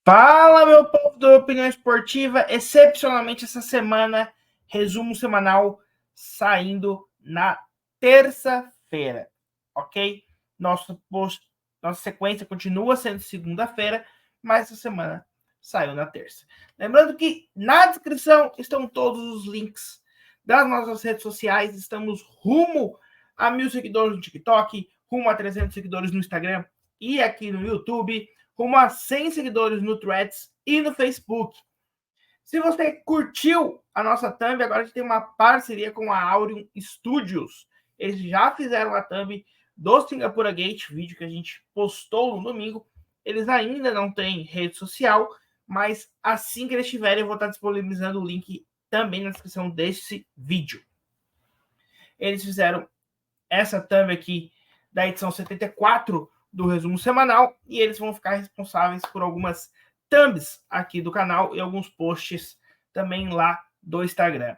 Fala, meu povo da Opinião Esportiva. Excepcionalmente essa semana, resumo semanal saindo na terça-feira, ok? Nossa sequência continua sendo segunda-feira, mas essa semana saiu na terça. Lembrando que na descrição estão todos os links das nossas redes sociais. Estamos rumo a 1.000 seguidores no TikTok, rumo a 300 seguidores no Instagram e aqui no YouTube, rumo a 100 seguidores no Threads e no Facebook. Se você curtiu a nossa thumb, agora a gente tem uma parceria com a Aureum Studios. Eles já fizeram a thumb do Singapura Gate, vídeo que a gente postou no domingo. Eles ainda não têm rede social, mas assim que eles tiverem, eu vou estar disponibilizando o link também na descrição desse vídeo. Eles fizeram essa thumb aqui da edição 74 do resumo semanal, e eles vão ficar responsáveis por algumas thumbs aqui do canal e alguns posts também lá do Instagram.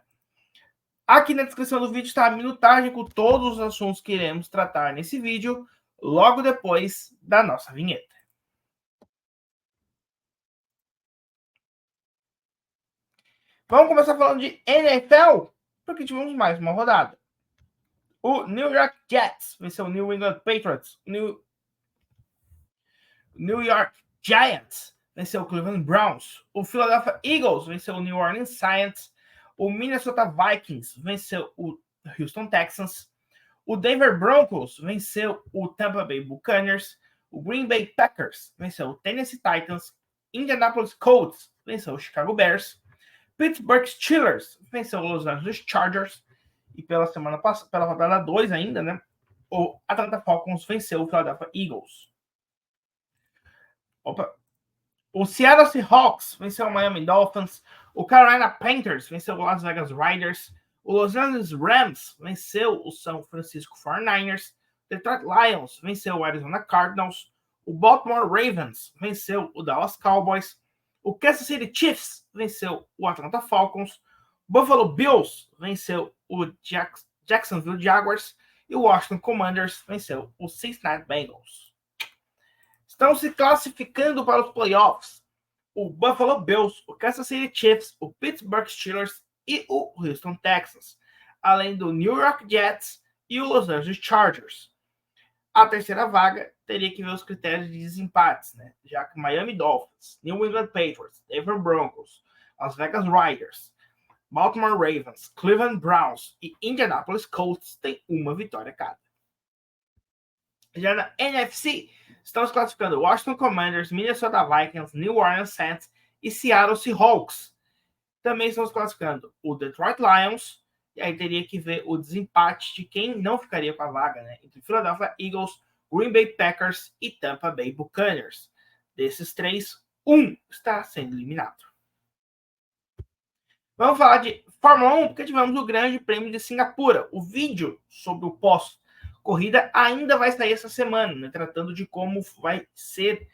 Aqui na descrição do vídeo está a minutagem com todos os assuntos que iremos tratar nesse vídeo, logo depois da nossa vinheta. Vamos começar falando de NFL, porque tivemos mais uma rodada. O New York Jets venceu o New England Patriots. New York Giants venceu o Cleveland Browns. O Philadelphia Eagles venceu o New Orleans Saints. O Minnesota Vikings venceu o Houston Texans. O Denver Broncos venceu o Tampa Bay Buccaneers. O Green Bay Packers venceu o Tennessee Titans. Indianapolis Colts venceu o Chicago Bears. Pittsburgh Steelers venceu o Los Angeles Chargers. E pela semana passada, pela rodada 2 ainda, né? O Atlanta Falcons venceu o Philadelphia Eagles. O Seattle Seahawks venceu o Miami Dolphins. O Carolina Panthers venceu o Las Vegas Raiders. O Los Angeles Rams venceu o São Francisco 49ers. O Detroit Lions venceu o Arizona Cardinals. O Baltimore Ravens venceu o Dallas Cowboys. O Kansas City Chiefs venceu o Atlanta Falcons. O Buffalo Bills venceu o Jacksonville Jaguars. E o Washington Commanders venceu o Cincinnati Bengals. Estão se classificando para os playoffs o Buffalo Bills, o Kansas City Chiefs, o Pittsburgh Steelers e o Houston Texans, além do New York Jets e o Los Angeles Chargers. A terceira vaga teria que ver os critérios de desempates, né? Já que Miami Dolphins, New England Patriots, Denver Broncos, Las Vegas Raiders, Baltimore Ravens, Cleveland Browns e Indianapolis Colts têm uma vitória cada. Já na NFC, estão se classificando Washington Commanders, Minnesota Vikings, New Orleans Saints e Seattle Seahawks. Também estão se classificando o Detroit Lions, e aí teria que ver o desempate de quem não ficaria com a vaga, né? Entre Philadelphia Eagles, Green Bay Packers e Tampa Bay Buccaneers. Desses três, um está sendo eliminado. Vamos falar de Fórmula 1, porque tivemos o Grande Prêmio de Singapura. O vídeo sobre o pós-corrida ainda vai sair essa semana, né, tratando de como vai ser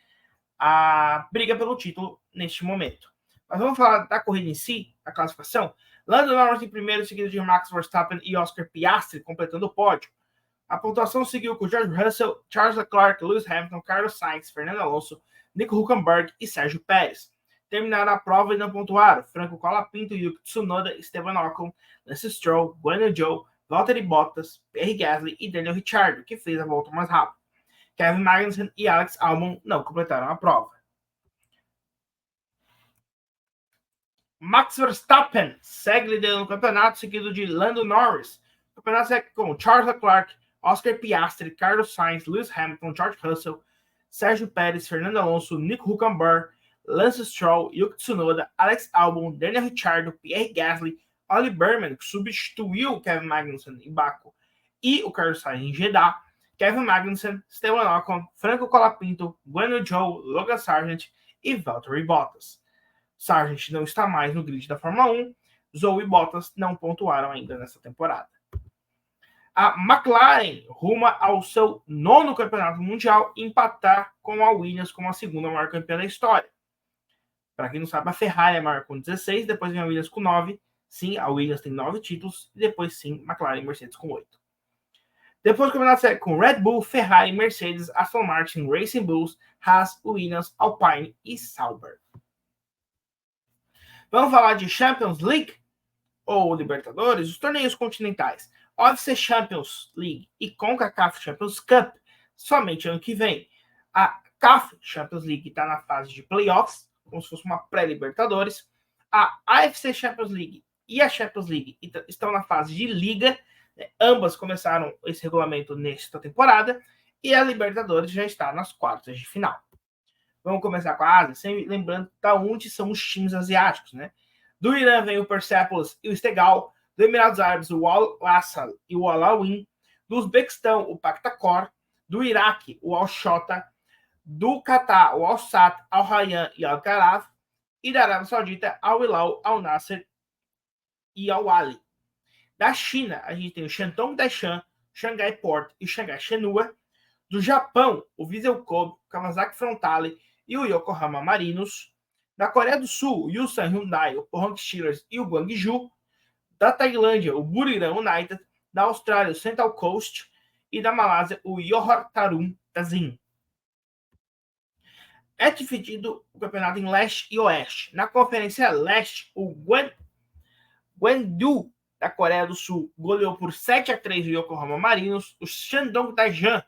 a briga pelo título neste momento. Mas vamos falar da corrida em si, a classificação. Lando Norris em primeiro, seguido de Max Verstappen e Oscar Piastri, completando o pódio. A pontuação seguiu com George Russell, Charles Leclerc, Lewis Hamilton, Carlos Sainz, Fernando Alonso, Nico Hülkenberg e Sérgio Pérez. Terminaram a prova e não pontuaram Franco Colapinto, Yuki Tsunoda, Esteban Ocon, Lance Stroll, Guan Yu Zhou, Valtteri Bottas, Pierre Gasly e Daniel Ricciardo, que fez a volta mais rápida. Kevin Magnussen e Alex Albon não completaram a prova. Max Verstappen segue liderando o campeonato, seguido de Lando Norris. O campeonato segue com Charles Leclerc, Oscar Piastri, Carlos Sainz, Lewis Hamilton, George Russell, Sérgio Pérez, Fernando Alonso, Nico Hülkenberg, Lance Stroll, Yuki Tsunoda, Alex Albon, Daniel Ricciardo, Pierre Gasly, Ollie Berman, que substituiu Kevin Magnussen em Baku, e o Carlos Sainz em Jeddah, Kevin Magnussen, Esteban Ocon, Franco Colapinto, Guan Yu Zhou, Logan Sargent e Valtteri Bottas. Sargent não está mais no grid da Fórmula 1, Zhou e Bottas não pontuaram ainda nessa temporada. A McLaren ruma ao seu 9º campeonato mundial e empatar com a Williams como a segunda maior campeã da história. Para quem não sabe, a Ferrari é maior com 16, depois vem a Williams com 9. Sim, a Williams tem 9 títulos, e depois sim, McLaren e Mercedes com 8. Depois o campeonato segue com Red Bull, Ferrari, Mercedes, Aston Martin, Racing Bulls, Haas, Williams, Alpine e Sauber. Vamos falar de Champions League ou Libertadores, os torneios continentais. OFC Champions League e CONCACAF Champions Cup somente ano que vem. A CAF Champions League está na fase de playoffs, como se fosse uma pré-Libertadores. A AFC Champions League e a Champions League estão na fase de liga. Ambas começaram esse regulamento nesta temporada. E a Libertadores já está nas quartas de final. Vamos começar com a Ásia, sempre lembrando da onde são os times asiáticos, né? Do Irã vem o Persepolis e o Esteghlal. Do Emirados Árabes, o Al-Wassal e o Alawin. Do Uzbequistão, o Pakhtakor. Do Iraque, o Al-Shota. Do Catar, o Al-Sadd, Al-Rayyan e Al-Kharaf. E da Arábia Saudita, Al-Hilal, Al-Nasser e Al-Ahly. Da China, a gente tem o Shandong Daishan, Shanghai Port e o Shanghai Shenhua. Do Japão, o Vissel Kobe, o Kawasaki Frontale e o Yokohama Marinos. Da Coreia do Sul, o Ulsan Hyundai, o Pohang Steelers e o Gwangju. Da Tailândia, o Buriram United. Da Austrália, o Central Coast. E da Malásia, o Johor Darul Ta'zim. É dividido o campeonato em leste e oeste. Na Conferência Leste, o Gwangju da Coreia do Sul goleou por 7-3 o Yokohama Marinos. O Shandong Daishan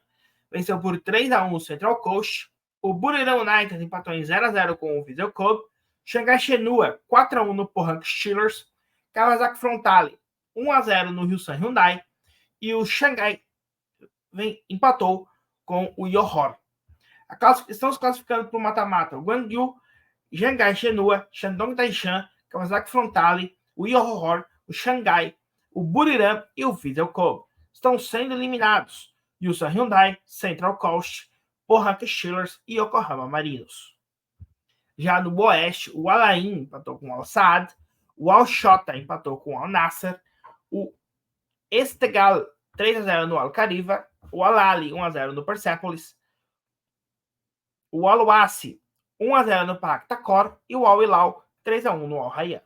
venceu por 3-1 o Central Coast. O Buriram United empatou em 0-0 com o Vissel Kobe. Shanghai Shenhua 4-1 no Pohang Steelers. Kawasaki Frontale 1-0 no Ulsan Hyundai. E o Shanghai empatou com o Johor. Estão se classificando para o mata-mata o Gwangju, Shanghai Shenhua, Shandong Daishan, Kawasaki Frontale, o Johor, o Shanghai, o Buriram e o Vissel Kobe. Estão sendo eliminados Ulsan Hyundai, Central Coast, Pohang Steelers e Yokohama Marinos. Já no oeste, o Al-Ain empatou com o Al-Sadd, o Al-Shota empatou com o Al-Nasser, o Esteghlal 3-0 no Al-Khalifa, o Al-Ahly 1-0 no Persepolis, o Al-Wassi 1-0 no Pakhtakor e o Al-Hilal 3-1 no Al-Rayyan.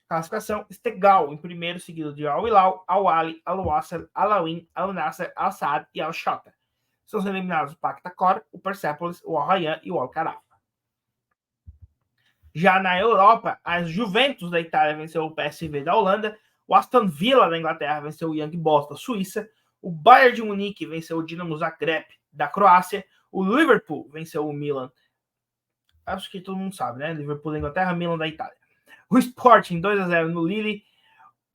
Classificação: Esteghlal em primeiro, seguido de Al-Hilal, Al-Ahly, Al-Wassal, Al-Ain, Al-Nasser, Al-Sadd e Al-Shota. São eliminados o Pakhtakor, o Persepolis, o Al-Rayyan e o Al-Kharaf. Já na Europa, a Juventus da Itália venceu o PSV da Holanda, o Aston Villa da Inglaterra venceu o Young Boys da Suíça, o Bayern de Munique venceu o Dinamo Zagreb da Croácia, o Liverpool venceu o Milan. Acho que todo mundo sabe, né? Liverpool da Inglaterra, Milan da Itália. O Sporting 2-0 no Lille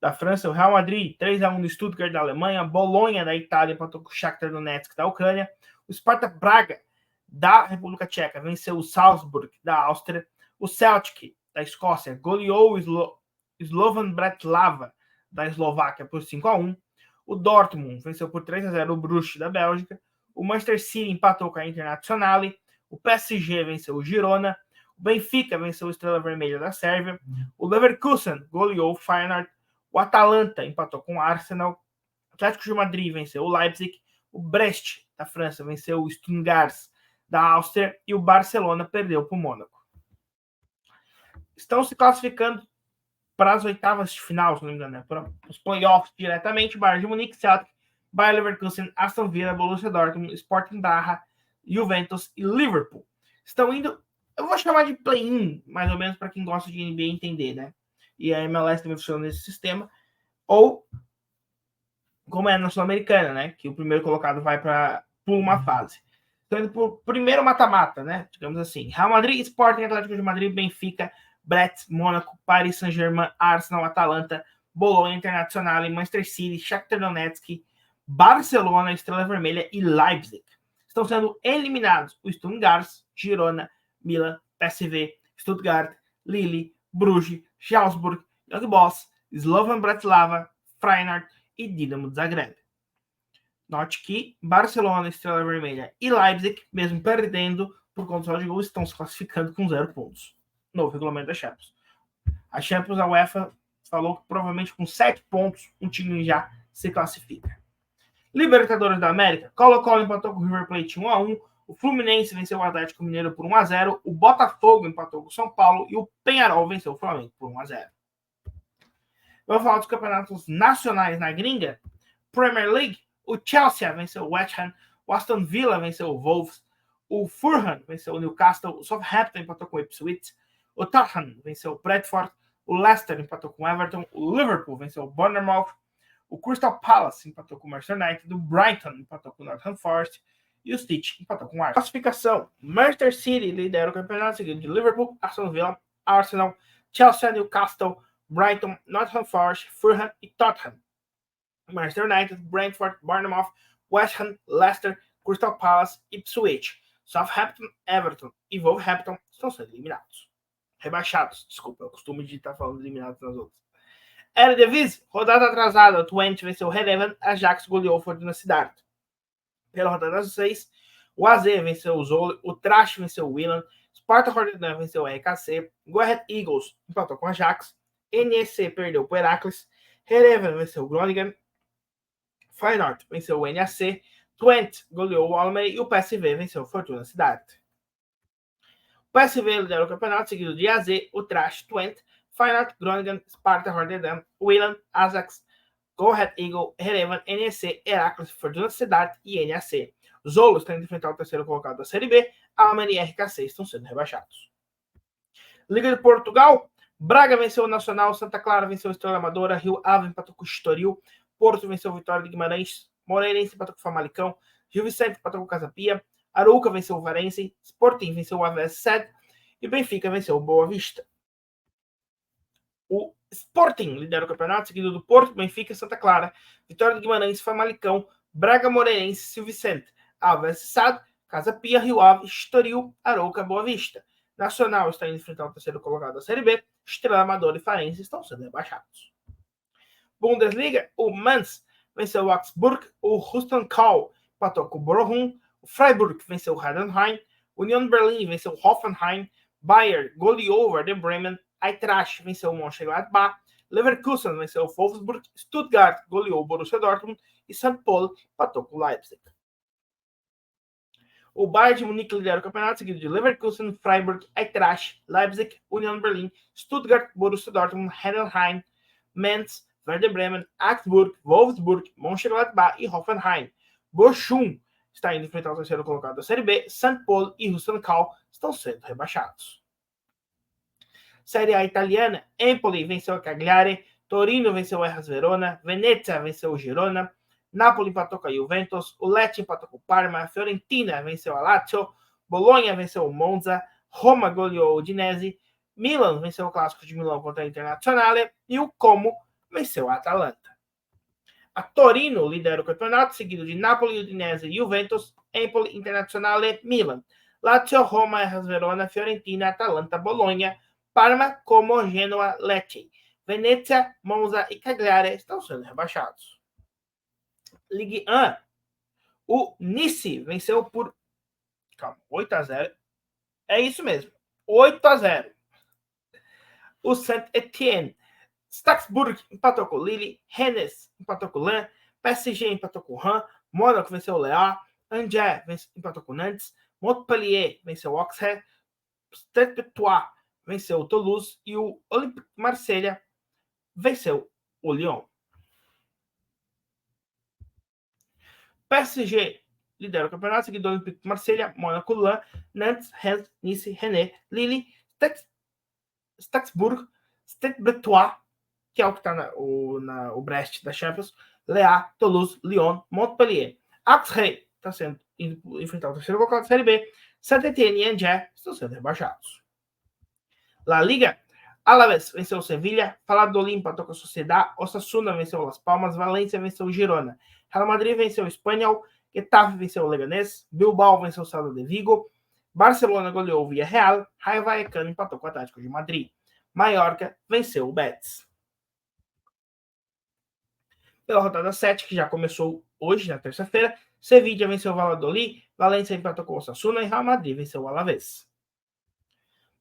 da França, o Real Madrid 3-1 no Stuttgart da Alemanha, Bolonha da Itália empatou com o Shakhtar Donetsk da Ucrânia, o Sparta Praga da República Tcheca venceu o Salzburg da Áustria, o Celtic da Escócia goleou o Slovan Bratislava da Eslováquia por 5-1, o Dortmund venceu por 3-0 o Bruges da Bélgica, o Manchester City empatou com a Internazionale, o PSG venceu o Girona, o Benfica venceu o Estrela Vermelha da Sérvia, o Leverkusen goleou o Feyenoord, o Atalanta empatou com o Arsenal, o Atlético de Madrid venceu o Leipzig, o Brest da França venceu o Stuttgart da Áustria e o Barcelona perdeu para o Mônaco. Estão se classificando para as oitavas de final, se não me engano, né? Para os playoffs diretamente: Bayern de Munique, Celtic, Bayer Leverkusen, Aston Villa, Borussia Dortmund, Sporting Braga, Juventus e Liverpool. Estão indo, eu vou chamar de play-in, mais ou menos, para quem gosta de NBA entender, né? E a MLS também funciona nesse sistema. Ou, como é na Sul-Americana, né? Que o primeiro colocado vai para uma fase. Estão indo para o primeiro mata-mata, né? Digamos assim. Real Madrid, Sporting, Atlético de Madrid, Benfica, Brest, Mônaco, Paris Saint-Germain, Arsenal, Atalanta, Bologna, Internazionale, Manchester City, Shakhtar Donetsk, Barcelona, Estrela Vermelha e Leipzig. Estão sendo eliminados o Stuttgart, Girona, Milan, PSV, Stuttgart, Lille, Bruges, Salzburg, Young Boys, Slovan Bratislava, Feyenoord e Dinamo Zagreb. Note que Barcelona, Estrela Vermelha e Leipzig, mesmo perdendo por conta de gols, estão se classificando com 0 pontos. Novo regulamento da Champions. A Champions, a UEFA falou que provavelmente com 7 pontos um time já se classifica. Libertadores da América, Colo-Colo empatou com o River Plate 1-1, o Fluminense venceu o Atlético Mineiro por 1-0, o Botafogo empatou com o São Paulo e o Peñarol venceu o Flamengo por 1-0. Vamos falar dos campeonatos nacionais na gringa. Premier League, o Chelsea venceu o West Ham, o Aston Villa venceu o Wolves, o Fulham venceu o Newcastle, o Southampton empatou com o Ipswich, O Tottenham venceu o Bradford. O Leicester empatou com o Everton. O Liverpool venceu o Bournemouth. O Crystal Palace empatou com o Manchester United. O Brighton empatou com o Nottingham Forest. E o Stitch empatou com o Arsenal. Classificação: Manchester City lidera o campeonato, seguido de Liverpool, Aston Villa, Arsenal, Chelsea, Newcastle, Brighton, Nottingham Forest, Fulham e Tottenham. Manchester United, Brentford, Bournemouth, West Ham, Leicester, Crystal Palace, Ipswich, Southampton, Everton e Wolverhampton estão sendo eliminados. Rebaixados, desculpa, eu costumo de estar falando eliminados nas outras. Eredivisie, rodada atrasada, o Twente venceu o Heerenveen, Ajax goleou o Fortuna Sittard. Pela rodada 6, o AZ venceu o Zwolle, o Trash venceu o Willan, Sparta Rotterdam venceu o RKC, Go Ahead Eagles empatou com o Ajax, NEC perdeu para o Heracles, Heerenveen venceu o Groningen, Feyenoord venceu o NAC, Twente goleou o Almere e o PSV venceu o Fortuna Sittard. O PSV lidera o campeonato, seguido de AZ, o Trash, Twente, Feyenoord, Groningen, Sparta Rotterdam, Willan, Ajax, Go Ahead Eagle, Heerenveen, NEC, Heracles, Fortuna Sittard e NAC. Zwolle está indo enfrentar o terceiro colocado da Série B, Almere e RKC estão sendo rebaixados. Liga de Portugal, Braga venceu o Nacional, Santa Clara venceu o Estrela Amadora, Rio Ave empatou com o Estoril, Porto venceu o Vitória de Guimarães, Moreirense empatou com o Famalicão, Gil Vicente empatou com o Casa Pia, Arouca venceu o Varense, Sporting venceu o AVS 7 e Benfica venceu o Boa Vista. O Sporting lidera o campeonato, seguido do Porto, Benfica, Santa Clara, Vitória de Guimarães, Famalicão, Braga, Moreirense, Gil Vicente, AVS 7, Casa Pia, Rio Ave, Estoril, Arouca, Boa Vista. Nacional está indo enfrentar o terceiro colocado da Série B, Estrela Amadora e Farense estão sendo rebaixados. Bundesliga, o Mainz venceu o Augsburg, o Rustental empatou com o Bochum, o Freiburg venceu o Heidenheim, Union Berlin venceu o Hoffenheim, Bayern goleou o Werder Bremen, Eintracht venceu o Mönchengladbach, Leverkusen venceu o Wolfsburg, Stuttgart goleou o Borussia Dortmund e St. Pauli empatou com o Leipzig. O Bayern de Munique lidera o campeonato, seguido de Leverkusen, Freiburg, Eintracht, Leipzig, Union Berlin, Stuttgart, Borussia Dortmund, Heidenheim, Mainz, Werder Bremen, Augsburg, Wolfsburg, Mönchengladbach e Hoffenheim. Bochum está indo enfrentar o terceiro colocado da Série B, St. Pauli e Rustental estão sendo rebaixados. Série A italiana, Empoli venceu a Cagliari, Torino venceu o Hellas Verona, Venezia venceu o Girona, Napoli empatou com a Juventus, o Lecce empatou com o Parma, Fiorentina venceu a Lazio, Bologna venceu o Monza, Roma goleou o Udinese, Milan venceu o Clássico de Milão contra a Internazionale e o Como venceu a Atalanta. A Torino lidera o campeonato, seguido de Napoli, Udinese e Juventus, Empoli, Internazionale, Milan, Lazio, Roma, Hellas Verona, Fiorentina, Atalanta, Bologna, Parma, Como, Genoa, Lecce. Venezia, Monza e Cagliari estão sendo rebaixados. Ligue 1. O Nice venceu por 8-0. É isso mesmo. 8-0. O Saint-Étienne. Strasbourg empatou com o Lille. Rennes empatou com o Lens. PSG empatou com o Rennes. Mônaco venceu o Lyon. Angers empatou com o Nantes. Montpellier venceu o Auxerre. Stade Brestois venceu o Toulouse. E o Olympique de Marselha venceu o Lyon. PSG lidera o campeonato, seguido do Olympique de Marselha, Mônaco, Lens, Nantes, Rennes, Nice, Rennes, Lille, Strasbourg, Stade Brestois, que é o que está o Brest da Champions, Lyon, Toulouse, Lyon, Montpellier. Auxerre está sendo enfrentar o terceiro colocado da Série B, Saint-Étienne e Angers estão sendo rebaixados. La Liga, Alavés venceu o Sevilha, Valladolid empatou com a Sociedad, Osasuna venceu o Las Palmas, Valência venceu o Girona, Real Madrid venceu o Espanhol, Getafe venceu o Leganés, Bilbao venceu o Celta de Vigo, Barcelona goleou o Villarreal, Rayo Vallecano empatou com o Atlético de Madrid, Mallorca venceu o Betis. Pela rodada 7, que já começou hoje, na terça-feira, Sevilla venceu o Valladolid, Valência empatou com o Osasuna e Real Madrid venceu o Alavés.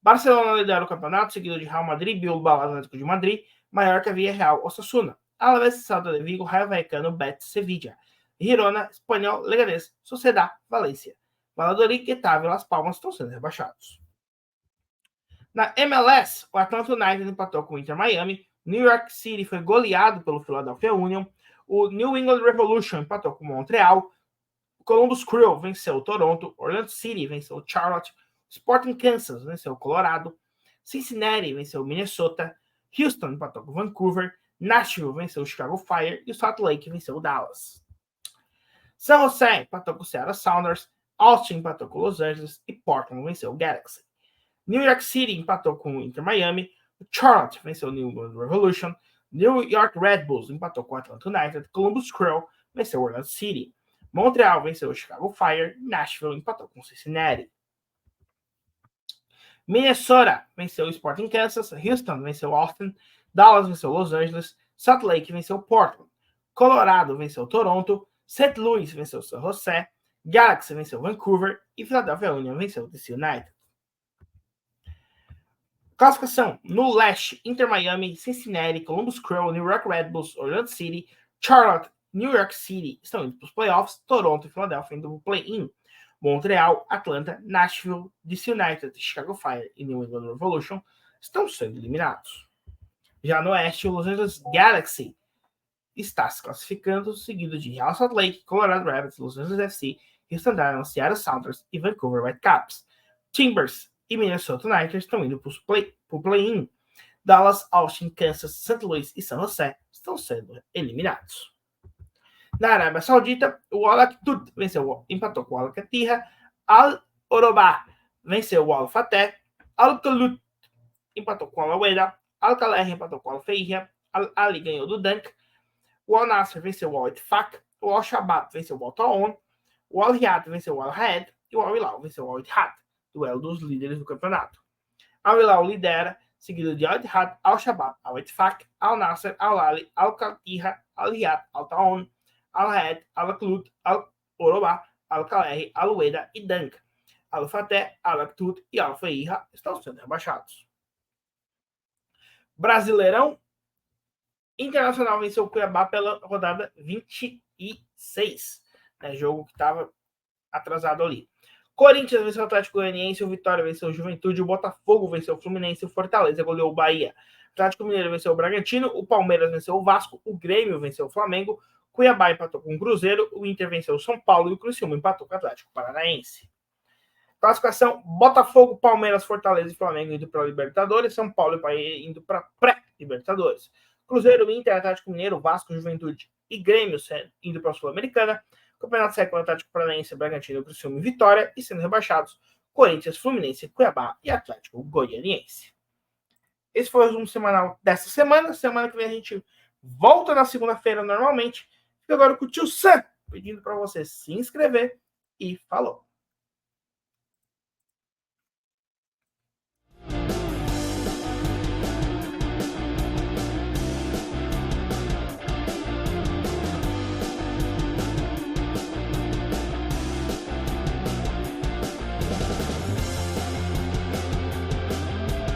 Barcelona lidera o campeonato, seguido de Real Madrid, Bilbao, Atlético de Madrid, Mallorca, Villarreal, Osasuna, Alavés, Celta de Vigo, Rayo Vallecano, Betis, Sevilla, Girona, Espanhol, Leganés, Sociedad, Valência, Valladolid, Getafe e Las Palmas estão sendo rebaixados. Na MLS, o Atlanta United empatou com o Inter Miami, New York City foi goleado pelo Philadelphia Union, o New England Revolution empatou com o Montreal, o Columbus Crew venceu o Toronto, Orlando City venceu o Charlotte, Sporting Kansas venceu o Colorado, Cincinnati venceu o Minnesota. Houston empatou com Vancouver. Nashville venceu o Chicago Fire. E o Salt Lake venceu o Dallas. San José empatou com o Seattle Sounders. Austin empatou com Los Angeles. E Portland venceu o Galaxy. New York City empatou com o Inter Miami. Charlotte venceu o New England Revolution. New York Red Bulls empatou com o Atlanta United. Columbus Crew venceu o Orlando City. Montreal venceu o Chicago Fire. Nashville empatou com o Cincinnati. Minnesota venceu o Sporting Kansas. Houston venceu o Austin. Dallas venceu Los Angeles. Salt Lake venceu Portland. Colorado venceu Toronto. St. Louis venceu San José. Galaxy venceu Vancouver. E Philadelphia Union venceu o DC United. Classificação: no leste, Inter Miami, Cincinnati, Columbus Crew, New York Red Bulls, Orlando City, Charlotte, New York City estão indo para os playoffs, Toronto e Philadelphia indo para o play-in, Montreal, Atlanta, Nashville, DC United, Chicago Fire e New England Revolution estão sendo eliminados. Já no oeste, o Los Angeles Galaxy está se classificando, seguido de Real Salt Lake, Colorado Rapids, Los Angeles FC, Houston Dynamo, Seattle Sounders e Vancouver Whitecaps. Timbers e Minnesota United estão indo para o play-in. Dallas, Austin, Kansas, St. Louis e San José estão sendo eliminados. Na Arábia Saudita, o Al Aktud empatou com o Al Qataria. Al Orobá venceu o Al Fateh. Al Kalut empatou com o Al Weda. Al Khaler empatou com o Al Feiha. Al Ali ganhou do Dunk. O Al Nassr venceu o Al Ittifaq. O Al Shabab venceu o Al Taon. O Al Riyadh venceu o Al Raed. E o Al Hilal venceu o Al Ittihad. Duelo dos líderes do campeonato. Al Hilal lidera, seguido de Al Ittihad, Al Shabab, Al Ittifaq, Al Nassr, Al Ali, Al Qataria, Al Riyadh, Al Taon, Al Raed, Al Kalut, Al Orobá, Al Khaler, Al Weda e Dunk. Al Fateh, Al Aktud e Al Feiha estão sendo rebaixados. Brasileirão. Internacional venceu o Cuiabá pela rodada 26. Jogo que estava atrasado ali. Corinthians venceu o Atlético Goianiense, o Vitória venceu o Juventude, o Botafogo venceu o Fluminense, o Fortaleza goleou o Bahia. O Atlético Mineiro venceu o Bragantino, o Palmeiras venceu o Vasco, o Grêmio venceu o Flamengo, o Cuiabá empatou com o Cruzeiro, o Inter venceu o São Paulo e o Criciúma empatou com o Atlético Paranaense. Classificação: Botafogo, Palmeiras, Fortaleza e Flamengo indo para a Libertadores, São Paulo e Bahia indo para pré-Libertadores. Cruzeiro, Inter, Atlético Mineiro, Vasco, Juventude e Grêmio indo para a Sul-Americana. Campeonato segue com o Atlético Paranaense, Bragantino, Criciúma e Vitória, e sendo rebaixados Corinthians, Fluminense, Cuiabá e Atlético Goianiense. Esse foi o resumo semanal dessa semana. Semana que vem a gente volta na segunda-feira normalmente. Fica agora com o tio Sam, pedindo para você se inscrever e falou!